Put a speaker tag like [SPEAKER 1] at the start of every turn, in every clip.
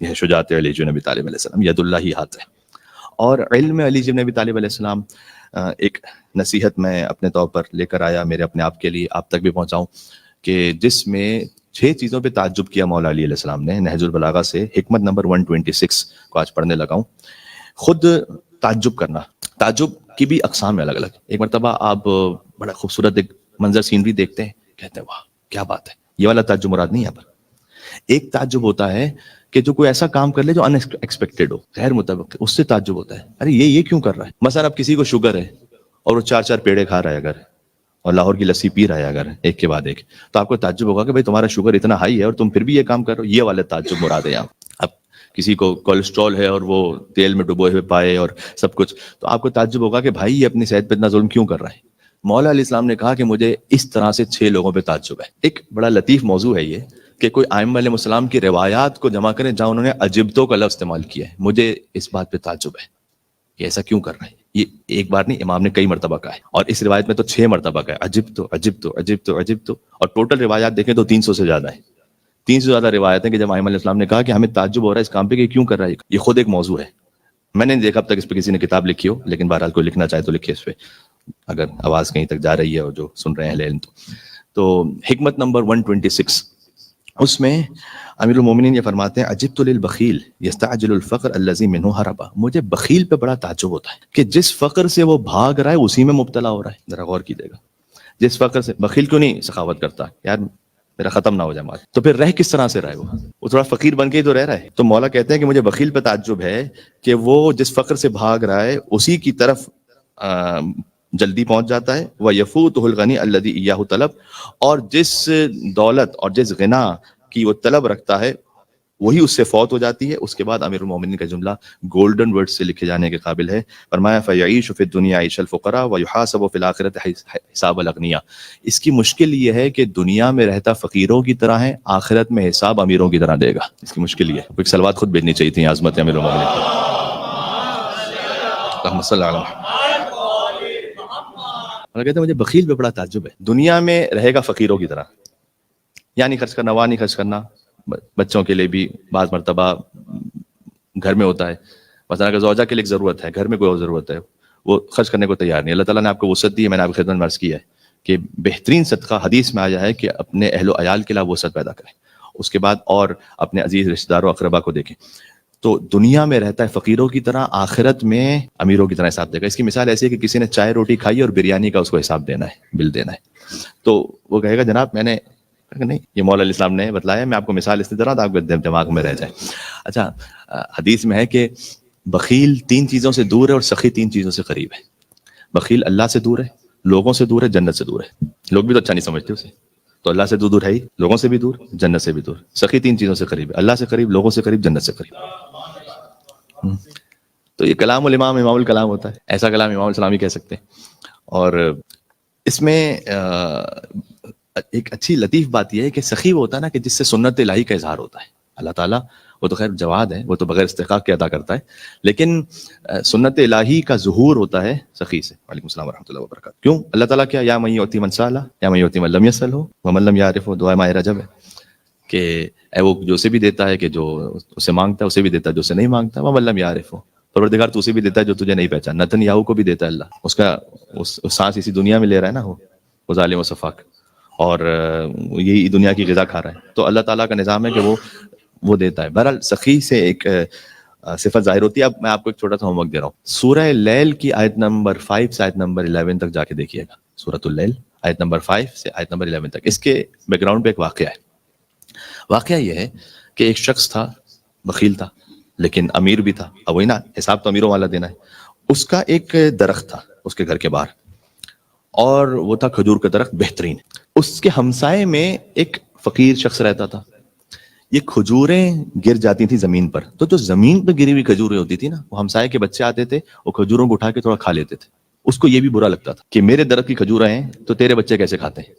[SPEAKER 1] یہ ہے شجاعت علی بن ابی طالب علیہ السلام، ید اللہ ہی ہاتھ ہے۔ اور علم علی بن ابی طالب علیہ السلام ایک نصیحت میں اپنے طور پر لے کر آیا، میرے اپنے آپ کے لیے آپ تک بھی پہنچاؤں، کہ جس میں 6 چیزوں پہ تعجب کیا مولا علی علیہ السلام نے، نہج البلاغہ سے حکمت نمبر 126 کو آج پڑھنے لگا ہوں۔ خود تعجب کرنا، تعجب کی بھی اقسام ہے الگ الگ۔ ایک مرتبہ آپ بڑا خوبصورت ایک منظر سینری دیکھتے ہیں، کہتے ہیں واہ کیا بات ہے، یہ والا تعجب مراد نہیں ہے یہاں پر۔ ایک تعجب ہوتا ہے کہ جو کوئی ایسا کام کر لے جو ان ایکسپیکٹڈ ہو، غیر متوقع، اس سے تعجب ہوتا ہے، ارے یہ کیوں کر رہا ہے۔ مثلا اب کسی کو شوگر ہے اور وہ 4 پیڑے کھا رہا ہے اگر، اور لاہور کی لسی پی رہا ہے اگر ایک کے بعد ایک، تو آپ کو تعجب ہوگا کہ بھائی تمہارا شوگر اتنا ہائی ہے اور تم پھر بھی یہ کام کر رہے ہو۔ یہ والے تعجب مراد ہے یہاں۔ اب کسی کو کولیسٹرول ہے اور وہ تیل میں ڈبوئے ہوئے پائے اور سب کچھ، تو آپ کو تعجب ہوگا کہ بھائی یہ اپنی صحت پہ اتنا ظلم کیوں کر رہا ہے۔ مولا علیہ السلام نے کہا کہ مجھے اس طرح سے 6 لوگوں پہ تعجب ہے۔ ایک بڑا لطیف موضوع ہے یہ کہ کوئی ائمہ علیہ السلام کی روایات کو جمع کریں جہاں انہوں نے عجبتوں کا لفظ استعمال کیا ہے، مجھے اس بات پہ تعجب ہے کہ ایسا کیوں کر رہا ہے۔ یہ ایک بار نہیں، امام نے کئی مرتبہ کہا ہے، اور اس روایت میں تو 6 مرتبہ کہا ہے، عجبتو عجبتو عجبتو عجبتو، اور ٹوٹل روایات دیکھیں تو 300 سے زیادہ ہے۔ 300 سے زیادہ روایت ہیں کہ جب ائمہ علیہ السلام نے کہا کہ ہمیں تعجب ہو رہا ہے اس کام پہ کہ کیوں کر رہا ہے، یہ خود ایک موضوع ہے۔ میں نے نہیں دیکھا اب تک اس پہ کسی نے کتاب لکھی ہو، لیکن بہرحال کوئی لکھنا چاہے تو لکھے اس پہ، اگر آواز کہیں تک جا رہی ہے اور جو سن رہے ہیں اہل علم تو حکمت نمبر 126 اس میں امیر المومنین یہ فرماتے ہیں عجبت للبخیل یستعجل الفقر الذی منہ ہربا، مجھے بخیل پہ بڑا تعجب ہوتا ہے کہ جس فقر سے وہ بھاگ رہا ہے اسی میں مبتلا ہو رہا ہے۔ ذرا غور کیجیے گا، جس فقر سے بخیل کیوں نہیں سخاوت کرتا، یار میرا ختم نہ ہو جائے مال، تو پھر رہ کس طرح سے رہے وہ تھوڑا فقیر بن کے ہی تو رہ رہا ہے۔ تو مولا کہتے ہیں کہ مجھے بخیل پہ تعجب ہے کہ وہ جس فقر سے بھاگ رہا ہے اسی کی طرف جلدی پہنچ جاتا ہے، وَيَفُوتُهُ الْغَنِيُّ الَّذِي إِيَّاهُ طَلَبَ، اور جس دولت اور جس غنا کی وہ طلب رکھتا ہے وہی اس سے فوت ہو جاتی ہے۔ اس کے بعد امیر المومنین کا جملہ گولڈن ورڈ سے لکھے جانے کے قابل ہے، فرمایا فَيَعِيشُ فِي الدُّنْيَا عَيْشَ الْفُقَرَاء وَيُحَاسَبُ فِي الْآخِرَةِ حِسَابَ الْأَغْنِيَاء۔ اس کی مشکل یہ ہے کہ دنیا میں رہتا فقیروں کی طرح ہے، آخرت میں حساب امیروں کی طرح دے گا۔ اس کی مشکل یہ ہے۔ ایک سلوات خود بھیجنی چاہیے تھی عظمت امیر المومنین کی۔ اللہم صلی علی محمد۔ اور کہتے ہیں مجھے بخیل پہ بڑا تعجب ہے، دنیا میں رہے گا فقیروں کی طرح، یا نہیں خرچ کرنا، وہاں نہیں خرچ کرنا، بچوں کے لیے بھی بعض مرتبہ گھر میں ہوتا ہے، مثلا اگر زوجہ کے لیے ضرورت ہے، گھر میں کوئی اور ضرورت ہے، وہ خرچ کرنے کو تیار نہیں۔ اللہ تعالیٰ نے آپ کو وسعت دی ہے، میں نے آپ کی خدمت میں عرض کیا ہے کہ بہترین صدقہ حدیث میں آیا ہے کہ اپنے اہل و عیال کے لیے وسعت پیدا کریں، اس کے بعد اور اپنے عزیز رشتہ داروں اقربا کو دیکھیں۔ تو دنیا میں رہتا ہے فقیروں کی طرح، آخرت میں امیروں کی طرح حساب دے گا۔ اس کی مثال ایسی ہے کہ کسی نے چائے روٹی کھائی اور بریانی کا اس کو حساب دینا ہے، بل دینا ہے، تو وہ کہے گا جناب میں نے نہیں، یہ مولا علیہ السلام نے بتلایا، میں آپ کو مثال اس طرح آپ کے دماغ میں رہ جائے۔ اچھا، حدیث میں ہے کہ بخیل 3 چیزوں سے دور ہے اور سخی 3 چیزوں سے قریب ہے۔ بخیل اللہ سے دور ہے، لوگوں سے دور ہے، جنت سے دور ہے۔ لوگ بھی تو اچھا نہیں سمجھتے اسے، تو اللہ سے دور ہے ہی، لوگوں سے بھی دور، جنت سے بھی دور۔ سخی 3 چیزوں سے قریب ہے، اللہ سے قریب، لوگوں سے قریب، جنت سے قریب۔ تو یہ کلام الامام، امام الکلام ہوتا ہے، ایسا کلام امام السلام ہی کہہ سکتے ہیں۔ اور اس میں ایک اچھی لطیف بات یہ ہے کہ سخی وہ ہوتا ہے نا کہ جس سے سنت الہی کا اظہار ہوتا ہے۔ اللہ تعالیٰ وہ تو خیر جواد ہے، وہ تو بغیر استحقاق کے ادا کرتا ہے، لیکن سنت الہی کا ظہور ہوتا ہے سخی سے۔ وعلیکم السلام ورحمۃ اللہ وبرکاتہ۔ کیوں اللہ تعالیٰ کیا یا من یؤتی من سألہ یا من یؤتی من لم یسألہ ومن لم یعرفہ، دعا ماہ رجب ہے کہ اے وہ جو اسے بھی دیتا ہے کہ جو اسے مانگتا ہے، اسے بھی دیتا ہے جو اسے نہیں مانگتا، ومن لم یعرفہ، پروردگار تو اسے بھی دیتا ہے جو تجھے نہیں پہچان۔ نتنیاہو کو بھی دیتا ہے اللہ، اس کا سانس اسی دنیا میں لے رہا ہے نا، وہ ظالم و صفاق، اور یہی دنیا کی غذا کھا رہا ہے۔ تو اللہ تعالیٰ کا نظام ہے کہ وہ دیتا ہے۔ بہرحال سخی سے ایک صفت ظاہر ہوتی ہے۔ اب میں آپ کو ایک چھوٹا سا ہوم ورک دے رہا ہوں، سورہ لیل کی آیت نمبر 5 سے آیت نمبر 11 تک جا کے دیکھیے گا۔ سورۃ اللیل آیت نمبر 5 سے آیت نمبر 11 تک، اس کے بیک گراؤنڈ پہ ایک واقعہ ہے۔ واقعہ یہ ہے کہ ایک شخص تھا، بخیل تھا لیکن امیر بھی تھا، اب وہی نا حساب تو امیروں والا دینا ہے۔ اس کا ایک درخت تھا اس کے گھر کے باہر، اور وہ تھا کھجور کا درخت بہترین۔ اس کے ہمسائے میں ایک فقیر شخص رہتا تھا۔ یہ کھجوریں گر جاتی تھیں زمین پر، تو جو زمین پہ گری ہوئی کھجوریں ہوتی تھی نا، وہ ہمسائے کے بچے آتے تھے، وہ کھجوروں کو اٹھا کے تھوڑا کھا لیتے تھے۔ اس کو یہ بھی برا لگتا تھا کہ میرے درخت کی کھجوریں ہیں تو تیرے بچے کیسے کھاتے ہیں۔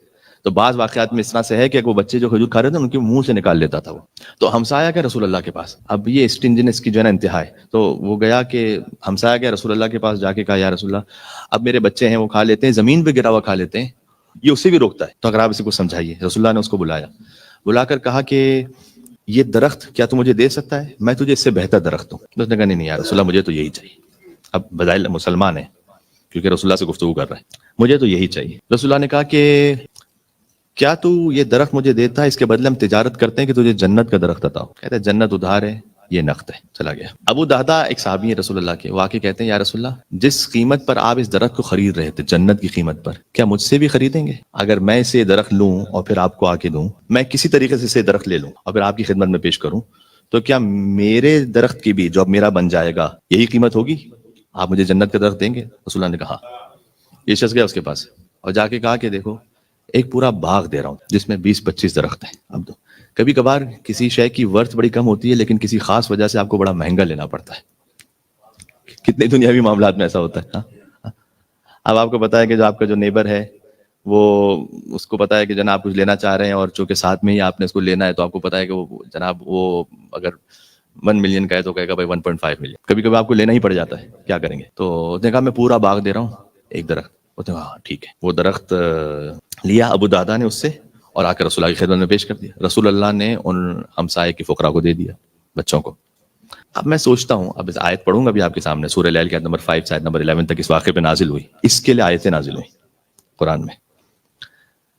[SPEAKER 1] تو بعض واقعات میں اس طرح سے ہے کہ وہ بچے جو کھجور کھا رہے تھے ان کے منہ سے نکال لیتا تھا وہ۔ تو ہمسایہ گیا رسول اللہ کے پاس، اب یہ اسٹنجنس کی جو ہے نا انتہا ہے، تو وہ گیا کہ ہمسایہ گیا رسول اللہ کے پاس، جا کے کہا یا رسول اللہ اب میرے بچے ہیں وہ کھا لیتے ہیں، زمین پہ گرا ہوا کھا لیتے ہیں، یہ اسے بھی روکتا ہے، تو اگر آپ اسے کو سمجھائیے۔ رسول اللہ نے اس کو بلایا، بلا کر کہا کہ یہ درخت کیا تو مجھے دے سکتا ہے؟ میں تجھے اس سے بہتر درخت ہوں. تو اس نے کہا نہیں یا رسول اللہ مجھے تو یہی چاہیے. اب بظاہر مسلمان ہے کیونکہ رسول اللہ سے گفتگو کر رہا ہے, مجھے تو یہی چاہیے. رسول اللہ نے کہا کہ کیا تو یہ درخت مجھے دیتا ہے, اس کے بدلے ہم تجارت کرتے ہیں کہ تجھے جنت کا درخت عطا ہو. کہتا ہے جنت ادھار ہے, یہ نقد ہے. چلا گیا. ابو دہدا ایک صحابی ہے رسول اللہ کے, وہ آ کے کہتے ہیں یا رسول اللہ جس قیمت پر آپ اس درخت کو خرید رہے تھے, جنت کی قیمت پر, کیا مجھ سے بھی خریدیں گے؟ اگر میں اسے درخت لوں اور پھر آپ کو آ کے دوں, میں کسی طریقے سے اسے درخت لے لوں اور پھر آپ کی خدمت میں پیش کروں, تو کیا میرے درخت کی بھی جو اب میرا بن جائے گا یہی قیمت ہوگی؟ آپ مجھے جنت کا درخت دیں گے؟ رسول اللہ نے کہا. یہ شخص گیا اس کے پاس اور جا کے کہا کہ دیکھو ایک پورا باغ دے رہا ہوں جس میں 20-25 درخت ہیں. اب تو کبھی کبھار کسی شے کی ورتھ بڑی کم ہوتی ہے لیکن کسی خاص وجہ سے آپ کو بڑا مہنگا لینا پڑتا ہے. کتنے دنیاوی معاملات میں ایسا ہوتا ہے. اب آپ کو پتا ہے کہ جو آپ کا جو نیبر ہے وہ اس کو پتا ہے کہ جناب آپ کچھ لینا چاہ رہے ہیں اور چونکہ ساتھ میں ہی آپ نے اس کو لینا ہے تو آپ کو پتا ہے کہ وہ جناب وہ اگر 1 ملین کا ہے تو کہے گا بھائی 1.5 ملین. کبھی کبھی آپ کو لینا ہی پڑ جاتا ہے, کیا کریں گے؟ تو اس نے کہا میں پورا باغ دے رہا ہوں, ایک درخت. اس نے کہا ہاں ٹھیک ہے. وہ درخت لیا ابو دادا نے اس سے اور آ کر رسول اللہ کی خدمت میں پیش کر دیا. رسول اللہ نے ان ہمسائے کے فقراء کو دے دیا, بچوں کو. اب میں سوچتا ہوں, اب اس آیت پڑھوں گا بھی آپ کے سامنے, سورہ لیل کی آیت نمبر 5 سے آیت نمبر 11 تک اس واقعے پہ نازل ہوئی. اس کے لیے آیتیں نازل ہوئی قرآن میں.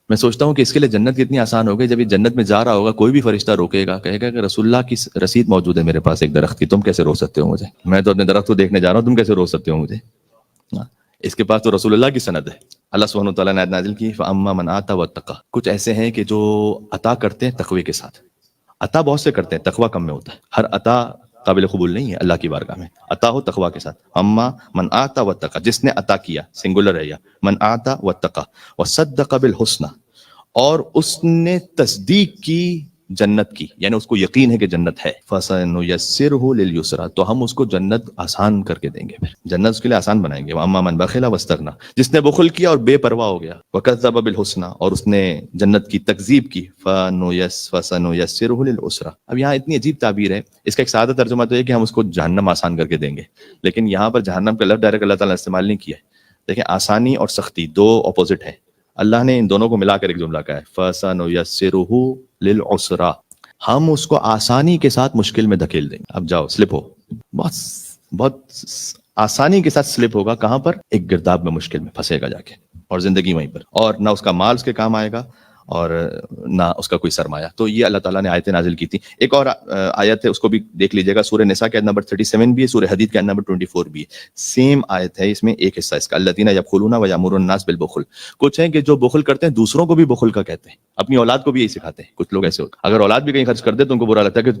[SPEAKER 1] میں سوچتا ہوں کہ اس کے لیے جنت کتنی آسان ہو گئی. جب یہ جنت میں جا رہا ہوگا کوئی بھی فرشتہ روکے گا, کہے گا کہ رسول اللہ کی رسید موجود ہے میرے پاس ایک درخت کی, تم کیسے روک سکتے ہو مجھے؟ میں تو اپنے درخت کو دیکھنے جا رہا ہوں, تم کیسے روک سکتے ہو مجھے؟ اس کے پاس تو رسول اللہ کی سند ہے. اللہ سبحانہ وتعالیٰ نے آیت نازل کی فَأَمَّا مَنْ آتَى وَاتَّقَى. کچھ ایسے ہیں کہ جو عطا کرتے ہیں تقوی کے ساتھ. عطا بہت سے کرتے ہیں, تقوی کم میں ہوتا ہے. ہر عطا قابل قبول نہیں ہے اللہ کی بارگاہ میں. عطا ہو تقوی کے ساتھ. اما من آتا واتقى, جس نے عطا کیا, سنگولر ہے, یا من آتا واتقى وصدق بالحسنى, اور اس نے تصدیق کی جنت کی, یعنی اس کو یقین ہے کہ جنت ہے. فَسَنُيَسِّرُهُ لِلْيُسْرَى, تو ہم اس کو جنت آسان کر کے دیں گے, پھر جنت اس کے لیے آسان بنائیں گے. وَأَمَّا مَنْ بَخِلَ وَاسْتَغْنَى, جس نے بخل کیا اور بے پرواہ ہو گیا. وَكَذَّبَ بِالْحُسْنَى, اور اس نے جنت کی تکذیب کی. فَسَنُيَسِّرُهُ لِلْعُسْرَى. اب یہاں اتنی عجیب تعبیر ہے, اس کا ایک سادہ ترجمہ تو ہے کہ ہم اس کو جہنم آسان کر کے دیں گے, لیکن یہاں پر جہنم کا لفظ ڈائریکٹ اللہ تعالیٰ نے استعمال نہیں کیا ہے. دیکھیں آسانی اور سختی دو اپوزٹ ہیں, اللہ نے ان دونوں کو ملا کر ایک جملہ کہا ہے فَسَنُيَسِّرُهُ لِلْعُسْرَى, ہم اس کو آسانی کے ساتھ مشکل میں دھکیل دیں گے. اب جاؤ سلپ ہو, بہت آسانی کے ساتھ سلپ ہوگا. کہاں پر؟ ایک گرداب میں, مشکل میں پھنسے گا جا کے, اور زندگی وہیں پر, اور نہ اس کا مال اس کے کام آئے گا اور نہ اس کا کوئی سرمایہ. تو یہ اللہ تعالیٰ نے آیتیں نازل کی تھی. ایک اور آیت ہے, اس کو بھی دیکھ لیجیے گا, سورہ نساء کے آیت نمبر 37 بھی ہے, سورہ حدید کے آیت نمبر 24 بھی ہے. سیم آیت ہے, اس میں ایک حصہ اس کا الذین یبخلون ویأمرون الناس بالبخل. کچھ ہیں کہ جو بخل کرتے ہیں دوسروں کو بھی بخل کا کہتے ہیں, اپنی اولاد کو بھی یہی سکھاتے ہیں. کچھ لوگ ایسے ہوتے ہیں, اگر اولاد بھی کہیں خرچ کر دے تو ان کو برا لگتا ہے کہ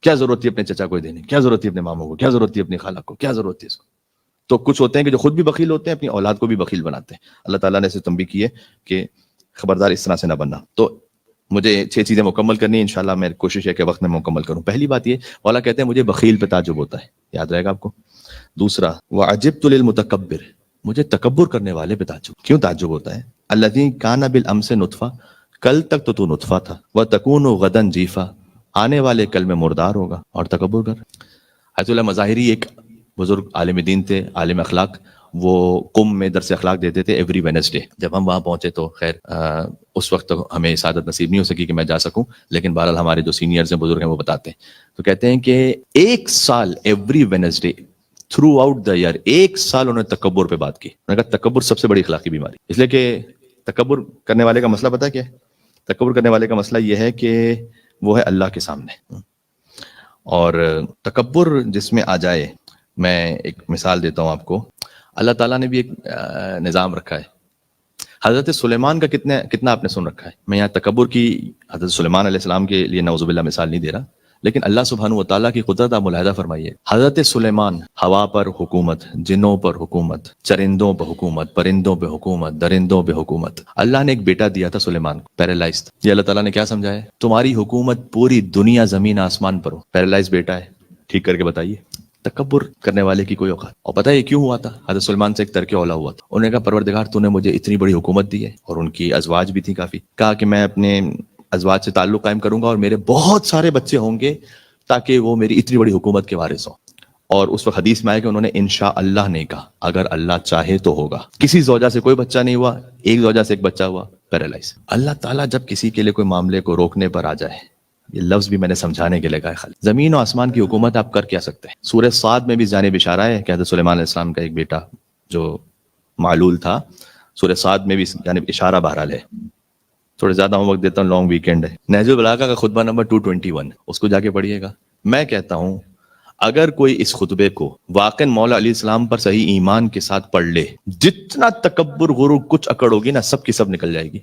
[SPEAKER 1] کیا ضرورت تھی اپنے چچا کو دینے, کیا ضرورت تھی اپنے ماموں کو, کیا ضرورت تھی اپنی خالہ کو, کیا ضرورت تھی اس کو. تو کچھ ہوتے ہیں کہ جو خود بھی بخیل ہوتے ہیں, اپنی اولاد کو بھی بخیل بناتے ہیں. اللہ تعالیٰ نے اسے تنبیہ کی ہے کہ خبردار اس طرح سے نہ بننا. تو مجھے 6 چیزیں مکمل کرنی ہیں انشاءاللہ, میں کوشش ہے کہ وقت میں مکمل کروں. پہلی بات یہ, مولا کہتے ہیں مجھے بخیل پہ تعجب ہوتا ہے, یاد رہے گا آپ کو. دوسرا وعجبت للمتکبر, مجھے تکبر کرنے والے پہ تعجب. کیوں تعجب ہوتا ہے؟ الذی کان بالامس نطفہ, کل تک تو نطفہ تھا. وتکون غدا جیفا, آنے والے کل میں مردار ہوگا اور تکبر کر. حضرت اللہ مظاہری ایک بزرگ عالم دین تھے, عالم اخلاق. وہ قم میں درس اخلاق دیتے تھے ایوری وینسڈے. جب ہم وہاں پہنچے تو خیر اس وقت ہمیں سعادت نصیب نہیں ہو سکی کہ میں جا سکوں, لیکن بہرحال ہمارے جو سینئرز ہیں, بزرگ ہیں, وہ بتاتے ہیں. تو کہتے ہیں کہ 1 سال every Wednesday throughout the year 1 سال انہوں نے تکبر پہ بات کی. انہوں نے کہا تکبر سب سے بڑی اخلاقی بیماری, اس لیے کہ تکبر کرنے والے کا مسئلہ پتہ کیا ہے؟ تکبر کرنے والے کا مسئلہ یہ ہے کہ وہ ہے اللہ کے سامنے, اور تکبر جس میں آ جائے. میں ایک مثال دیتا ہوں آپ کو. اللہ تعالیٰ نے بھی ایک نظام رکھا ہے. حضرت سلیمان کا کتنا آپ نے سن رکھا ہے. میں یہاں تکبر کی حضرت سلیمان علیہ السلام کے لیے نعوذ باللہ مثال نہیں دے رہا, لیکن اللہ سبحانہ و تعالیٰ کی قدرت آپ ملاحظہ فرمائیے. حضرت سلیمان ہوا پر حکومت, جنوں پر حکومت, چرندوں پر حکومت, پرندوں پہ حکومت, درندوں پہ حکومت. اللہ نے ایک بیٹا دیا تھا سلیمان کو, پیرالائز. یہ اللہ تعالیٰ نے کیا سمجھا ہے؟ تمہاری حکومت پوری دنیا زمین آسمان پر ہو, پیرالائز بیٹا ہے, ٹھیک کر کے بتائیے. تکبر کرنے والے کی کوئی اوقات. اور پتہ ہے یہ کیوں ہوا تھا؟ حضرت سلیمان سے ایک ترک اولا ہوا تھا. انہوں نے کہا پروردگار تو نے مجھے اتنی بڑی حکومت دی ہے, اور ان کی ازواج بھی تھی کافی. کہا کہ میں اپنے ازواج سے تعلق قائم کروں گا اور میرے بہت سارے بچے ہوں گے تاکہ وہ میری اتنی بڑی حکومت کے وارث ہوں. اور اس وقت حدیث میں آیا کہ انہوں نے انشاء اللہ نہیں کہا, اگر اللہ چاہے تو ہوگا. کسی زوجہ سے کوئی بچہ نہیں ہوا, ایک زوجہ سے ایک بچہ ہوا, پیرالائز. اللہ تعالیٰ جب کسی کے لیے کوئی معاملے کو روکنے پر آ جائے, یہ لفظ بھی میں نے سمجھانے کے لیے کہا ہے خالی. زمین و آسمان کی حکومت آپ کر کیا سکتے ہیں. سورہ صاد میں بھی جانب اشارہ ہے کہ حضرت سلیمان علیہ السلام کا ایک بیٹا جو معلول تھا, سورہ صاد میں بھی جانب اشارہ بہرحال ہے. تھوڑے زیادہ ہم وقت دیتا ہوں, لانگ ویکینڈ ہے. نہج البلاغہ کا خطبہ نمبر 221, اس کو جا کے پڑھیے گا. میں کہتا ہوں اگر کوئی اس خطبے کو واقع مولا علیہ السلام پر صحیح ایمان کے ساتھ پڑھ لے, جتنا تکبر غرور کچھ اکڑ ہوگی نا, سب کی سب نکل جائے گی.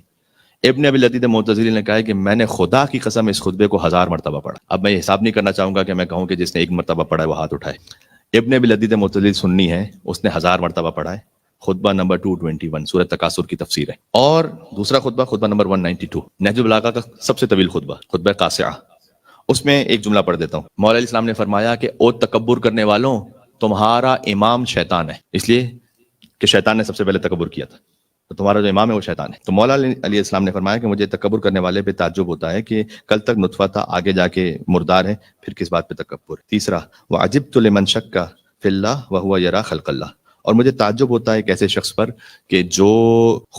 [SPEAKER 1] ابن ابی لتید معتزلی نے کہا ہے کہ میں نے خدا کی قسم اس خطبے کو 1000 مرتبہ پڑھا. اب میں یہ حساب نہیں کرنا چاہوں گا کہ میں کہوں کہ جس نے 1 مرتبہ پڑھا ہے وہ ہاتھ اٹھائے. ابن ابی لتید معتزلی سنی ہے, اس نے 1000 مرتبہ پڑھا ہے. خطبہ نمبر 221 سورہ تکاثر کی تفسیر ہے. اور دوسرا خطبہ, خطبہ نمبر 192 نہج البلاغہ کا سب سے طویل خطبہ, خطبہ قاصعہ. اس میں ایک جملہ پڑھ دیتا ہوں. مولا علیہ السلام نے فرمایا کہ او تکبر کرنے والوں, تمہارا امام شیطان ہے, اس لیے کہ شیطان نے سب سے پہلے تکبر کیا تھا, تو تمہارا جو امام ہے وہ شیطان ہے. تو مولا علیہ السلام نے فرمایا کہ مجھے تکبر کرنے والے پہ تعجب ہوتا ہے کہ کل تک نطفہ تھا, آگے جا کے مردار ہے, پھر کس بات پہ تکبر. تیسرا, وعجبت لمن شک فی اللہ وہو یری خلق اللہ, اور مجھے تعجب ہوتا ہے ایک ایسے شخص پر کہ جو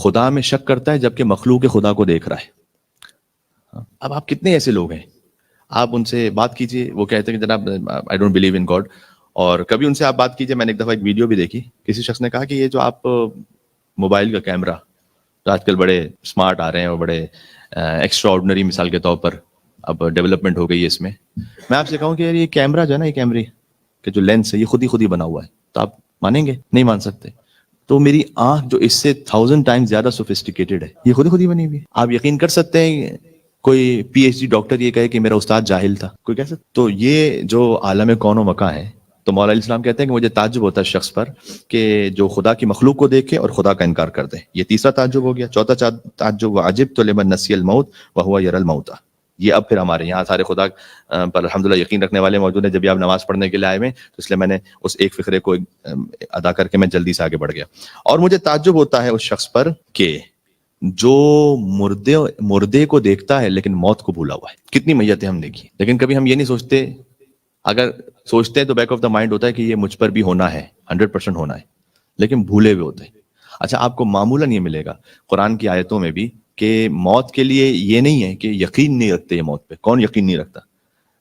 [SPEAKER 1] خدا میں شک کرتا ہے جبکہ مخلوق خدا کو دیکھ رہا ہے. اب آپ کتنے ایسے لوگ ہیں, آپ ان سے بات کیجئے, وہ کہتے ہیں کہ جناب I don't believe in God. اور کبھی ان سے آپ بات کیجئے, میں نے ایک دفعہ ایک ویڈیو بھی دیکھی, کسی شخص نے کہا کہ یہ جو آپ موبائل کا کیمرہ تو آج کل بڑے اسمارٹ آ رہے ہیں اور بڑے ایکسٹرا آرڈنری مثال کے طور پر اب ڈیولپمنٹ ہو گئی ہے اس میں آپ سے کہوں کہ یار یہ کیمرہ جو ہے نا, یہ کیمرے کہ جو لینس ہے یہ خود ہی بنا ہوا ہے, تو آپ مانیں گے؟ نہیں مان سکتے. تو میری آنکھ جو اس سے 1000 ٹائمز زیادہ سوفسٹیکیٹڈ ہے, یہ خود ہی بنی ہوئی ہے. آپ یقین کر سکتے ہیں کوئی پی ایچ ڈی ڈاکٹر یہ کہے کہ میرا استاد جاہل تھا, کوئی کہہ سکتا؟ تو یہ جو عالم کون و مکاں ہے, تو مولا علیہ السلام کہتے ہیں کہ مجھے تعجب ہوتا ہے شخص پر کہ جو خدا کی مخلوق کو دیکھے اور خدا کا انکار کر دے. یہ تیسرا تعجب ہو گیا. چوتھا تعجب, وعجبت لمن نسی الموت وهو يرى الموت. یہ اب پھر ہمارے یہاں سارے خدا پر الحمدللہ یقین رکھنے والے موجود ہیں. جب بھی آپ نماز پڑھنے کے لیے آئے ہوئے تو اس لیے میں نے اس ایک فقرے کو ادا کر کے میں جلدی سے آگے بڑھ گیا. اور مجھے تعجب ہوتا ہے اس شخص پر کہ جو مردے کو دیکھتا ہے لیکن موت کو بھولا ہوا ہے. کتنی میتیں ہم دیکھی, لیکن کبھی ہم یہ نہیں سوچتے, اگر سوچتے ہیں تو بیک آف دا مائنڈ ہوتا ہے کہ یہ مجھ پر بھی ہونا ہے, 100% ہونا ہے, لیکن بھولے ہوئے ہوتے ہیں. اچھا, آپ کو معمولاً یہ ملے گا قرآن کی آیتوں میں بھی کہ موت کے لیے یہ نہیں ہے کہ یقین نہیں رکھتے یہ موت پہ. کون یقین نہیں رکھتا؟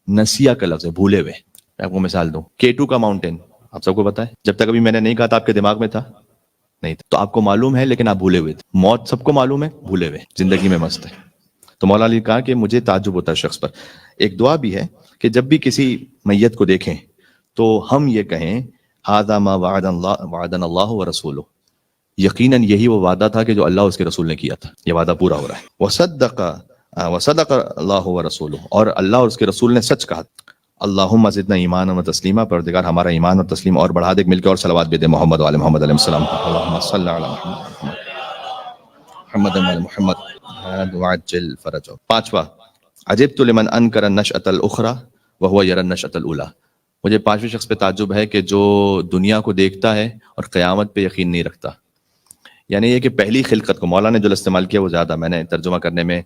[SPEAKER 1] نسیہ کا لفظ ہے, بھولے ہوئے. میں آپ کو مثال دوں, K2 کا ماؤنٹین آپ سب کو پتا ہے, جب تک ابھی میں نے نہیں کہا تھا آپ کے دماغ میں تھا نہیں تھا, تو آپ کو معلوم ہے لیکن آپ بھولے ہوئے تھے. موت سب کو معلوم ہے, بھولے ہوئے, زندگی میں مست ہے. تو مولا علی کہا کہ مجھے تعجب ہوتا ہے شخص پر. ایک دعا بھی ہے کہ جب بھی کسی میت کو دیکھیں تو ہم یہ کہیں ھذا ما وعدنا اللہ ورسولہ, یقیناً یہی وہ وعدہ تھا کہ جو اللہ اس کے رسول نے کیا تھا, یہ وعدہ پورا ہو رہا ہے. وصدق اللہ ورسولہ, اور اللہ اور اس کے رسول نے سچ کہا. اللہم زدنا ایمانا و تسلیما, پروردگار ہمارا ایمان اور تسلیم اور بڑھا دے. مل کے اور صلوات بھی دے محمد وعلی محمد علیہ السلام. اللہم صلی علی محمد وعلی محمد وعجل فرجہ. پانچواں, عجبت لمن انکر النشأۃ الاخری وهو یری النشأۃ الاولی. مجھے پانچویں شخص پہ تعجب ہے کہ جو دنیا کو دیکھتا ہے اور قیامت پہ یقین نہیں رکھتا. یعنی یہ کہ پہلی خلقت کو, مولا نے جو استعمال کیا وہ زیادہ, میں نے ترجمہ کرنے میں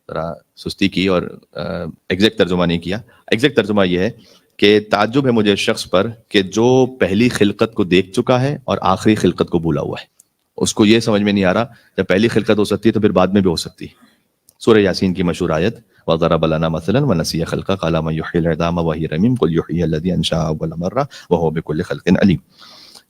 [SPEAKER 1] ذرا سستی کی اور ایگزیکٹ ترجمہ نہیں کیا. ایگزیکٹ ترجمہ یہ ہے کہ تعجب ہے مجھے شخص پر کہ جو پہلی خلقت کو دیکھ چکا ہے اور آخری خلقت کو بھولا ہوا ہے. اس کو یہ سمجھ میں نہیں آ رہا جب پہلی خلقت ہو سکتی ہے تو پھر بعد میں بھی ہو سکتی. سورہ یاسین کی مشہور آیت, وَضَرَبَ لَنَا مَثَلًا وَنَسِیَ خَلْقَهُ قَالَ مَن يُحْيِي الْعِظَامَ وَهِيَ رَمِيمٌ قُلْ يُحْيِيهَا الَّذِي أَنشَأَهَا أَوَّلَ مَرَّةٍ وَهُوَ بِكُلِّ خَلْقٍ عَلِيمٌ.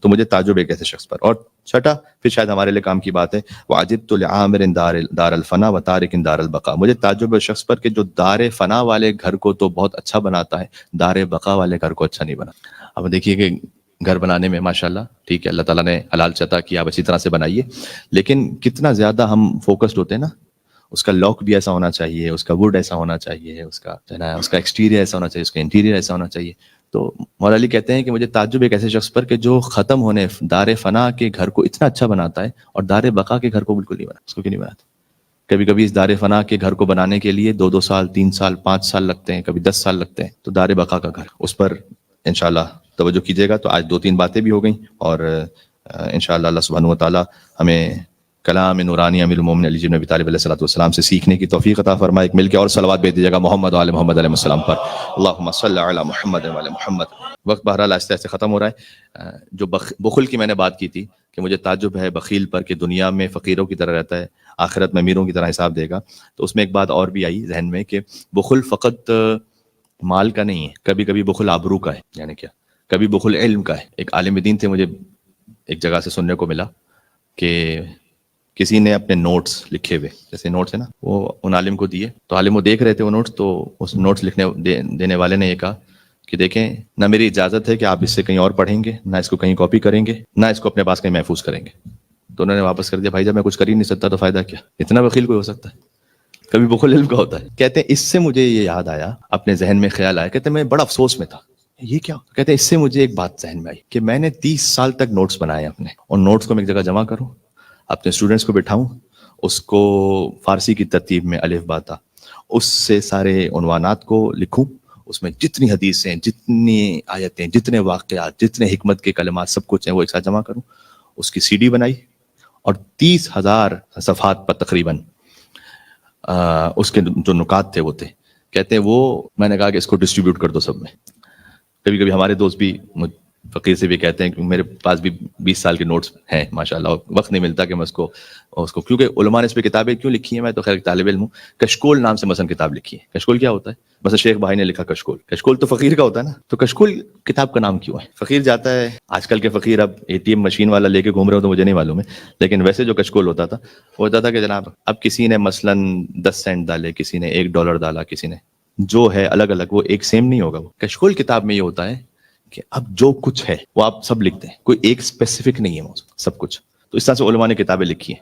[SPEAKER 1] تو مجھے تعجب ایک ایسے شخص پر. اور چھٹا, پھر شاید ہمارے لیے کام کی بات ہے, وَعَجِبْتُ لِعَامِرٍ دَارَ الْفَنَا وَتَارِكٍ دَارَ الْبَقَاء. مجھے تعجب ہے شخص پر کہ جو دار فنا والے گھر کو تو بہت اچھا بناتا ہے, دار بقا والے گھر کو اچھا نہیں بناتا. اب دیکھیے کہ گھر بنانے میں ماشاءاللہ ٹھیک ہے, اللہ تعالیٰ نے حلال چتا کہ آپ اسی طرح سے بنائیے, لیکن کتنا زیادہ ہم فوکسڈ ہوتے ہیں نا, اس کا لاک بھی ایسا ہونا چاہیے, اس کا ووڈ ایسا ہونا چاہیے, اس کا ایکسٹیریئر ایسا ہونا چاہیے, اس کا انٹیریئر ایسا ہونا چاہیے. تو مولا علی کہتے ہیں کہ مجھے تعجب ایک ایسے شخص پر کہ جو ختم ہونے دار فنا کے گھر کو اتنا اچھا بناتا ہے اور دار بقا کے گھر کو بالکل نہیں بناتا. اس کو کیوں نہیں بناتا؟ کبھی کبھی اس دار فنا کے گھر کو بنانے کے لیے 2 سال 3 سال 5 سال لگتے ہیں, کبھی 10 سال لگتے ہیں. تو دار بقا کا گھر, اس پر انشاءاللہ توجہ کیجیے گا. تو آج 2-3 باتیں بھی ہو گئیں اور انشاءاللہ اللہ سبحانہ و تعالی ہمیں کلام نورانی امیر المومنین علی جبن ابی طالب علیہ السلام سے سیکھنے کی توفیق عطا فرمائے. ایک مل کے اور صلوات بھیج دیجیے گا محمد و آل محمد علیہ السلام پر. اللہم صلی علی محمد و آل محمد. وقت بہرحال آہستہ آہستہ ختم ہو رہا ہے. جو بخل کی میں نے بات کی تھی کہ مجھے تعجب ہے بخیل پر کہ دنیا میں فقیروں کی طرح رہتا ہے, آخرت میں امیروں کی طرح حساب دے گا. تو اس میں ایک بات اور بھی آئی ذہن میں کہ بخل فقط مال کا نہیں ہے, کبھی کبھی بخل آبرو کا ہے. یعنی کیا؟ کبھی بخل علم کا ہے. ایک عالم دین تھے, مجھے ایک جگہ سے سننے کو ملا کہ کسی نے اپنے نوٹس لکھے ہوئے, جیسے نوٹس ہے نا, وہ ان عالم کو دیے. تو عالم وہ دیکھ رہے تھے وہ نوٹس, تو اس نوٹس لکھنے دینے والے نے یہ کہا کہ دیکھیں, نہ میری اجازت ہے کہ آپ اس سے کہیں اور پڑھیں گے, نہ اس کو کہیں کاپی کریں گے, نہ اس کو اپنے پاس کہیں محفوظ کریں گے. تو انہوں نے واپس کر دیا. بھائی جب میں کچھ کر ہی نہیں سکتا تو فائدہ کیا؟ اتنا بخیل کوئی ہو سکتا ہے؟ کبھی بخل علم کا ہوتا ہے. کہتے ہیں اس سے مجھے یہ یاد آیا, اپنے ذہن میں خیال آیا, کہتے ہیں میں بڑا افسوس میں تھا, یہ کیا؟ کہتے ہیں اس سے مجھے ایک بات ذہن میں آئی کہ میں نے 30 سال تک نوٹس بنائے اپنے, اور نوٹس کو میں ایک جگہ جمع کروں, اپنے اسٹوڈنٹس کو بٹھاؤں, اس کو فارسی کی ترتیب میں الف با تا, اس سے سارے عنوانات کو لکھوں, اس میں جتنی حدیثیں, جتنی آیتیں, جتنے واقعات, جتنے حکمت کے کلمات سب کچھ ہیں وہ ایک ساتھ جمع کروں. اس کی CD بنائی اور 30,000 صفحات پر تقریباً اس کے جو نکات تھے وہ تھے. کہتے ہیں وہ میں نے کہا کہ اس کو ڈسٹریبیوٹ کر دو سب میں. کبھی کبھی ہمارے دوست بھی فقیر سے بھی کہتے ہیں کہ میرے پاس بھی 20 سال کے نوٹس ہیں ماشاءاللہ, اور وقت نہیں ملتا کہ میں اس کو کیونکہ علماء نے اس پہ کتابیں کیوں لکھی ہیں, میں تو خیر طالب علم ہوں. کشکول نام سے مثلا کتاب لکھی ہے. کشکول کیا ہوتا ہے؟ مثلا شیخ بھائی نے لکھا کشکول. کشکول تو فقیر کا ہوتا ہے نا, تو کشکول کتاب کا نام کیوں ہے؟ فقیر جاتا ہے, آج کل کے فقیر اب ATM مشین والا لے کے گھوم رہے ہو تو مجھے نہیں معلوم ہے, لیکن ویسے جو کشکول ہوتا تھا وہ ہوتا تھا کہ جناب اب کسی نے مثلا 10 سینٹ ڈالے, کسی نے $1 ڈالا, کسی نے جو ہے الگ الگ, وہ ایک سیم نہیں ہوگا. وہ کشکول کتاب میں یہ ہوتا ہے کہ اب جو کچھ ہے وہ آپ سب لکھتے ہیں, کوئی ایک اسپیسیفک نہیں ہے موضوع, سب کچھ. تو اس طرح سے علماء نے کتابیں لکھی ہیں,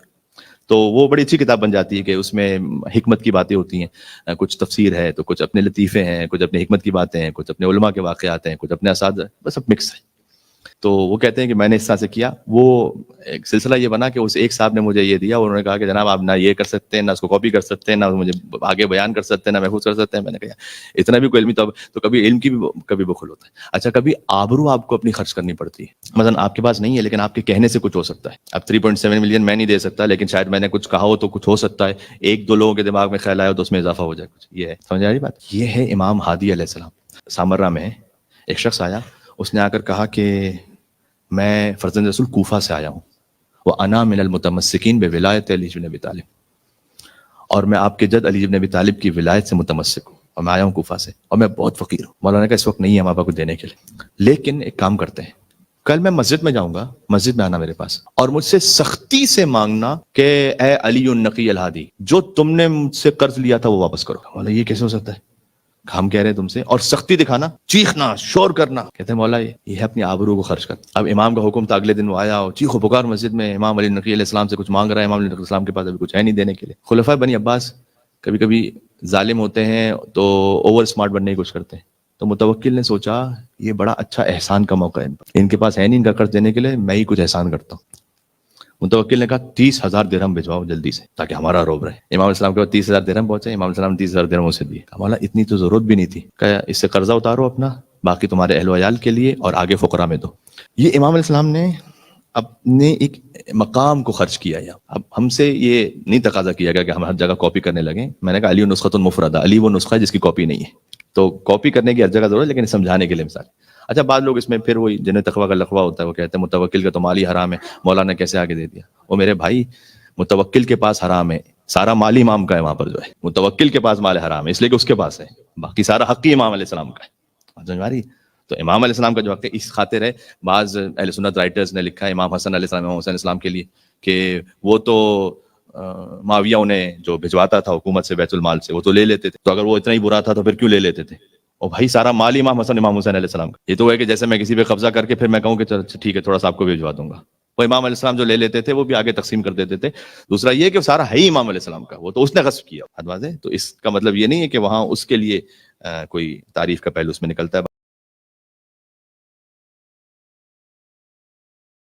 [SPEAKER 1] تو وہ بڑی اچھی کتاب بن جاتی ہے کہ اس میں حکمت کی باتیں ہوتی ہیں, کچھ تفسیر ہے, تو کچھ اپنے لطیفے ہیں, کچھ اپنے حکمت کی باتیں ہیں, کچھ اپنے علماء کے واقعات ہیں, کچھ اپنے اساتذہ, بس سب مکس ہے. تو وہ کہتے ہیں کہ میں نے اس طرح سے کیا. وہ ایک سلسلہ یہ بنا کہ اس ایک صاحب نے مجھے یہ دیا, اور انہوں نے کہا کہ جناب آپ نہ یہ کر سکتے ہیں, نہ اس کو کاپی کر سکتے ہیں, نہ مجھے آگے بیان کر سکتے ہیں, نہ محفوظ کر سکتے ہیں. میں نے کہا اتنا بھی کوئی علمی تو کبھی علم کی بھی کبھی بخل ہوتا ہے. اچھا, کبھی آبرو آپ کو اپنی خرچ کرنی پڑتی ہے. مثلا آپ کے پاس نہیں ہے لیکن آپ کے کہنے سے کچھ ہو سکتا ہے. اب 3.7 ملین میں نہیں دے سکتا, لیکن شاید میں نے کچھ کہا ہو تو کچھ ہو سکتا ہے, 1-2 لوگوں کے دماغ میں خیال آیا ہو تو اس میں اضافہ ہو جائے کچھ. یہ ہے, سمجھ آ رہی بات؟ یہ ہے امام ہادی علیہ السلام. سامرہ میں ایک شخص آیا, اس نے آ کر کہا کہ میں فرزند رسول کوفہ سے آیا ہوں, وَأَنَا مِنَ الْمُتَمَسِّكِينَ بِوِلَایَتِ علی بن ابی طالب, اور میں آپ کے جد علی بن ابی طالب کی ولایت سے متمسک ہوں, اور میں آیا ہوں کوفہ سے, اور میں بہت فقیر ہوں. مولانا نے کہا اس وقت نہیں ہے ہمارے پاس کچھ دینے کے لیے, لیکن ایک کام کرتے ہیں, کل میں مسجد میں جاؤں گا, مسجد میں آنا میرے پاس, اور مجھ سے سختی سے مانگنا کہ اے علی النقی الہادی, جو تم نے مجھ سے قرض لیا تھا وہ واپس کرو. مولانا یہ کیسے ہو سکتا ہے؟ ہم کہہ رہے ہیں تم سے, اور سختی دکھانا, چیخنا, شور کرنا. کہتے ہیں مولا یہ ہے اپنی آبرو کو خرچ کر. اب امام کا حکم تھا, اگلے دن وہ آیا اور چیخ و پکار مسجد میں, امام علی نقی علیہ السلام سے کچھ مانگ رہا ہے. امام علی نقی علیہ السلام کے پاس ابھی کچھ ہے نہیں دینے کے لیے. خلفائے بنی عباس کبھی کبھی ظالم ہوتے ہیں تو اوور اسمارٹ بننے کی کوشش کرتے ہیں. تو متوکل نے سوچا یہ بڑا اچھا احسان کا موقع ہے, ان کے پاس ہے نہیں ان کا قرض دینے کے لیے, میں ہی کچھ احسان کرتا ہوں. متوکل نے کہا 30,000 درہم بھجواؤ جلدی سے تاکہ ہمارا روب رہے. امام علیہ السلام کے پاس 30,000 درہم پہنچے. امام علیہ السلام 30,000 درہم اسے دیے. مولا اتنی تو ضرورت بھی نہیں تھی. کہا اس سے قرضہ اتارو اپنا, باقی تمہارے اہل و عیال کے لیے اور آگے فقراء میں دو. یہ امام علیہ السلام نے اپنے ایک مقام کو خرچ کیا. اب ہم سے یہ نہیں تقاضا کیا گیا کہ ہم ہر جگہ کاپی کرنے لگیں. میں نے کہا علی نسخۃ مفردہ, علی وہ نسخہ ہے جس کی کاپی نہیں ہے. تو کاپی کرنے کی ہر جگہ ضرورت ہے, لیکن سمجھانے کے لیے مثال. اچھا, بعض لوگ اس میں پھر وہی جنہیں تقویٰ کا لقوہ ہوتا ہے, وہ کہتے ہیں متوکل کا تو مال ہی حرام ہے, مولانا نے کیسے آگے دے دیا. وہ میرے بھائی, متوکل کے پاس حرام ہے, سارا مال امام کا ہے وہاں پر جو ہے. متوکل کے پاس مال حرام ہے اس لیے کہ اس کے پاس ہے, باقی سارا حق ہی امام علیہ السلام کا ہے. سمجھ آ رہی؟ تو امام علیہ السلام کا جو حق ہے اس خاطر ہے. بعض اہل سنت رائٹرز نے لکھا ہے امام حسن علیہ السلام, امام حسین علیہ السلام کے لیے کہ وہ تو معاویہ انہیں جو بھجواتا تھا حکومت سے بیت المال سے, وہ تو لے لیتے تھے, تو اگر وہ اتنا ہی برا تھا تو پھر کیوں لے لیتے تھے. اور بھائی سارا مال امام حسن امام حسین علیہ السلام کا. یہ تو ہے کہ جیسے میں کسی پہ قبضہ کر کے پھر میں کہوں کہ ٹھیک ہے تھوڑا سا آپ کو بھی بھجوا دوں گا. وہ امام علیہ السلام جو لے لیتے تھے وہ بھی آگے تقسیم کر دیتے تھے. دوسرا یہ کہ سارا ہے ہی امام علیہ السلام کا, وہ تو اس نے غصب کیا. حد واضح. تو اس کا مطلب یہ نہیں ہے کہ وہاں اس کے لیے کوئی تعریف کا پہلو اس میں نکلتا ہے.